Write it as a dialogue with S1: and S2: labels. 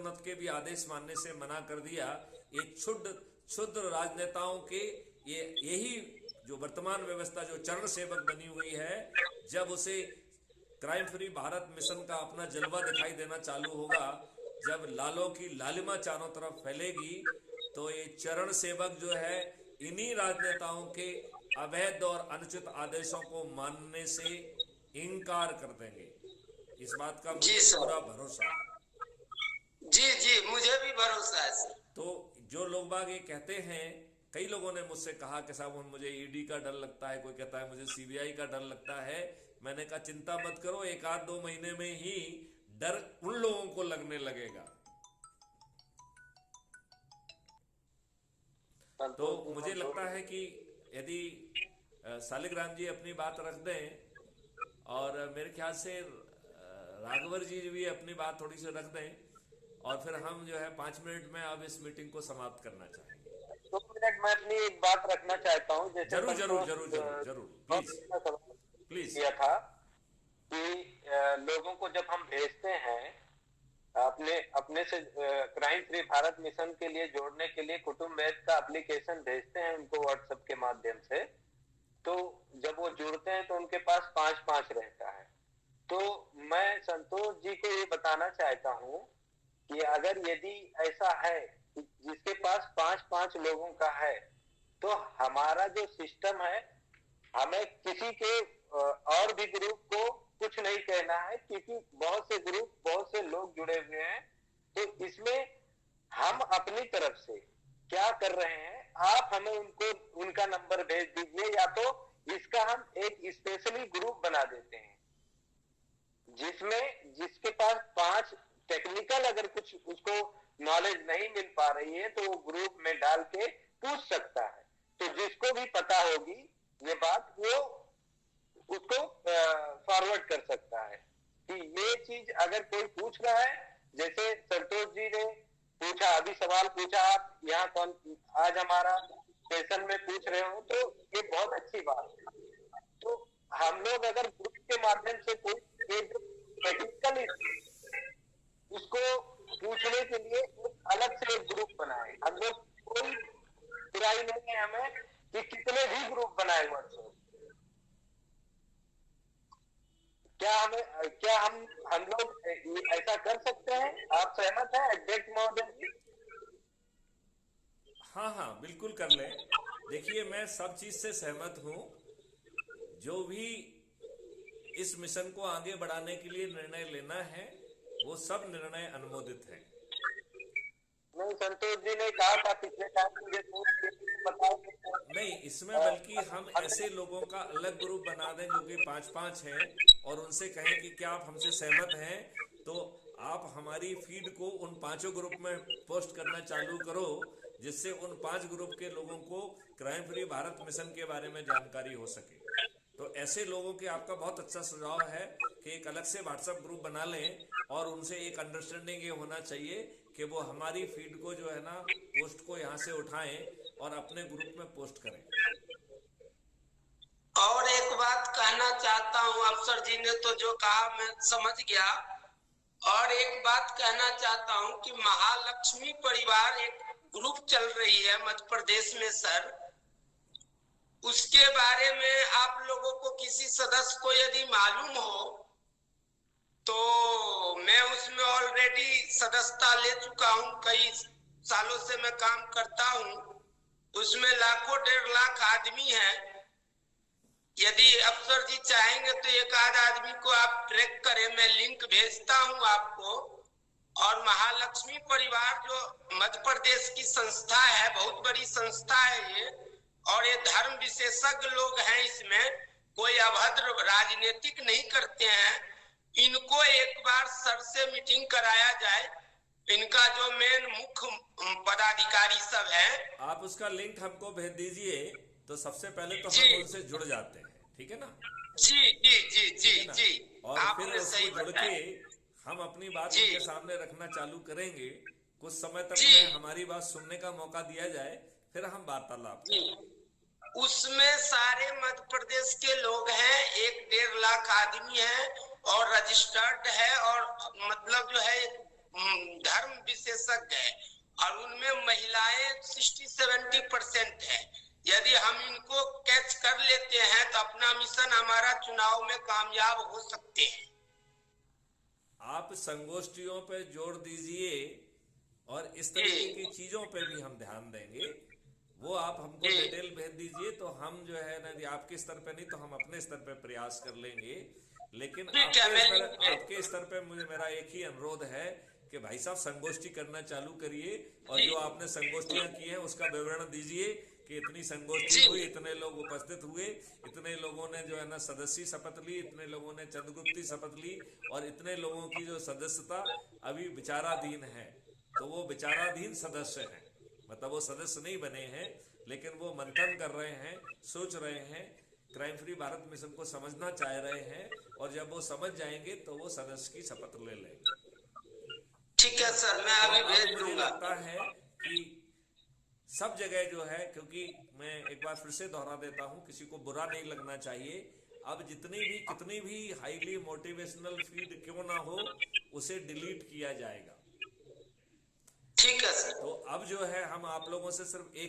S1: पदोन्नति के भी आदेश मानने से मना कर दिया। ये क्षुद्र राजनेताओं के यही जो वर्तमान व्यवस्था जो चरण सेवक बनी हुई है, जब उसे क्राइम फ्री भारत मिशन का अपना जलवा दिखाई देना चालू होगा, जब लालों की लालिमा चारों तरफ फैलेगी, तो ये चरण सेवक जो है इन्हीं राजनेताओं के अवैध और अनुचित आदेशों को मानने से इनकार कर देंगे। इस बात का मुझे पूरा भरोसा है।
S2: जी जी, मुझे भी भरोसा है सर।
S1: तो जो लोग बाग ये कहते हैं, कई लोगों ने मुझसे कहा कि साहब मुझे ईडी का डर लगता है, कोई कहता है मुझे सीबीआई का डर लगता है। मैंने कहा चिंता मत करो, एक आध 2 महीने में ही डर उन लोगों को लगने लगेगा। तो मुझे लगता है कि यदि शालिग्राम जी अपनी बात रख दें और मेरे ख्याल से राघवर जी भी अपनी बात थोड़ी सी रख दें, और फिर हम जो है 5 मिनट में अब इस मीटिंग को समाप्त करना चाहेंगे।
S3: 2 मिनट मैं अपनी एक बात रखना चाहता हूँ।
S1: जरूर जरूर जरूर जरूर जरूर, प्लीज
S3: किया था कि लोगों को जब हम भेजते हैं अपने से क्राइम फ्री भारत मिशन के लिए जोड़ने के लिए कुटुंब वेद का एप्लीकेशन भेजते हैं उनको व्हाट्सएप के माध्यम से, तो जब वो जुड़ते हैं तो उनके पास 5-5 रहता है। तो मैं संतोष जी को ये बताना चाहता हूँ कि अगर यदि ऐसा है जिसके पास 5-5 लोगों का है, तो हमारा जो सिस्टम है, हमें किसी के और भी ग्रुप को कुछ नहीं कहना है, क्योंकि बहुत से ग्रुप, बहुत से लोग जुड़े हुए हैं। तो इसमें हम अपनी तरफ से क्या कर रहे हैं, आप हमें उनका नंबर भेज दीजिए, या तो इसका हम एक स्पेशली ग्रुप बना देते हैं जिसके पास 5 टेक्निकल अगर कुछ उसको नॉलेज नहीं मिल पा रही है, तो वो ग्रुप में डाल के पूछ सकता है। तो जिसको भी पता होगी ये बात, वो उसको फॉरवर्ड कर सकता है कि ये चीज अगर कोई पूछ रहा है, जैसे संतोष जी ने पूछा, अभी सवाल पूछा, आप यहाँ कौन आज हमारा सेशन में पूछ रहे हो, तो ये बहुत अच्छी बात है। तो हम लोग अगर ग्रुप के माध्यम से कोई टेक्निकल उसको पूछने के लिए अलग से एक ग्रुप बनाए। हम लोग कोई बुराई नहीं है हमें कि कितने भी ग्रुप बनाए व्हाट्सएप। क्या हम लोग ऐसा कर सकते हैं? आप सहमत हैं अध्यक्ष महोदय?
S1: हाँ हाँ, बिल्कुल कर ले। देखिए, मैं सब चीज से सहमत हूँ। जो भी इस मिशन को आगे बढ़ाने के लिए निर्णय लेना है, वो सब निर्णय अनुमोदित है।
S3: नहीं, संतोष जी ने कहा था पिछले टाइम, मुझे बताओ।
S1: नहीं, इसमें बल्कि हम ऐसे लोगों का अलग ग्रुप बना दें जो कि 5-5 हैं, और उनसे कहें कि क्या आप हमसे सहमत हैं, तो आप हमारी फीड को उन 5 ग्रुप में पोस्ट करना चालू करो, जिससे उन 5 ग्रुप के लोगों को क्राइम फ्री भारत मिशन के बारे में जानकारी हो सके। तो ऐसे लोगों के आपका बहुत अच्छा सुझाव है कि एक अलग से व्हाट्सएप ग्रुप बना लें, और उनसे एक अंडरस्टैंडिंग ये होना चाहिए कि वो हमारी फीड को जो है ना, पोस्ट को यहाँ से उठाएं और अपने ग्रुप में पोस्ट करें।
S2: और एक बात कहना चाहता हूँ, अफसर जी ने तो जो कहा मैं समझ गया। और एक बात कहना चाहता हूँ कि महालक्ष्मी परिवार एक ग्रुप चल रही है मध्य प्रदेश में सर, उसके बारे में आप लोगों को किसी सदस्य को यदि मालूम हो तो मैं उसमें ऑलरेडी सदस्यता ले चुका हूँ, कई सालों से मैं काम करता हूँ। उसमें लाखों 1.5 लाख आदमी हैं। यदि अफसर जी चाहेंगे तो एक आध आदमी को आप ट्रैक करें, मैं लिंक भेजता हूँ आपको। और महालक्ष्मी परिवार जो मध्य प्रदेश की संस्था है, बहुत बड़ी संस्था है ये, और ये धर्म विशेषज्ञ लोग हैं, इसमें कोई अभद्र राजनीतिक नहीं करते हैं। इनको एक बार सर से मीटिंग कराया जाए, इनका जो मेन मुख्य पदाधिकारी सब है,
S1: आप उसका लिंक हमको भेज दीजिए, तो सबसे पहले तो हम उनसे जुड़ जाते हैं, ठीक है ना?
S2: जी जी जी जी जी,
S1: और फिर उसको जुड़ के हम अपनी बात उनके सामने रखना चालू करेंगे। कुछ समय तक उन्हें हमारी बात सुनने का मौका दिया जाए, फिर हम वार्तालाप करेंगे।
S2: उसमें सारे मध्य प्रदेश के लोग हैं, 1.5 लाख आदमी है और रजिस्टर्ड है, और मतलब जो है धर्म विशेषज्ञ है और उनमें महिलाएं 60-70% है। यदि हम इनको कैच कर लेते हैं तो अपना मिशन हमारा चुनाव में कामयाब हो सकते हैं।
S1: आप संगोष्ठियों पे जोर दीजिए और इस तरीके की चीजों पे भी हम ध्यान देंगे। वो आप हमको डिटेल भेज दीजिए तो हम जो है ना, आपके स्तर पे नहीं तो हम अपने स्तर पे प्रयास कर लेंगे। लेकिन आपके स्तर पे मेरा एक ही अनुरोध है कि भाई साहब संगोष्ठी करना चालू करिए और जो आपने संगोष्ठियां की हैं उसका विवरण दीजिए कि इतनी संगोष्ठी हुई, इतने लोग उपस्थित हुए, इतने लोगों ने जो है ना सदस्य शपथ ली, इतने लोगों ने चंद्रगुप्ती शपथ ली और इतने लोगों की जो सदस्यता अभी विचाराधीन है। तो वो विचाराधीन सदस्य हैं, मतलब वो सदस्य नहीं बने हैं लेकिन वो मंथन कर रहे हैं, सोच रहे हैं, क्राइम फ्री भारत मिशन को समझना चाह रहे हैं और जब वो समझ जाएंगे तो वो सदस्य की शपथ ले लेंगे।
S2: ठीक है सर, मैं अभी भेज दूंगा।
S1: मुझे लगता है कि सब जगह जो है, क्योंकि मैं एक बार फिर से दोहरा देता हूं, किसी को बुरा नहीं लगना चाहिए। अब कितनी भी हाईली मोटिवेशनल फीड क्यों ना हो, उसे डिलीट किया जाएगा।
S2: ठीक है सर।
S1: तो अब जो है हम आप लोगों से सिर्फ एक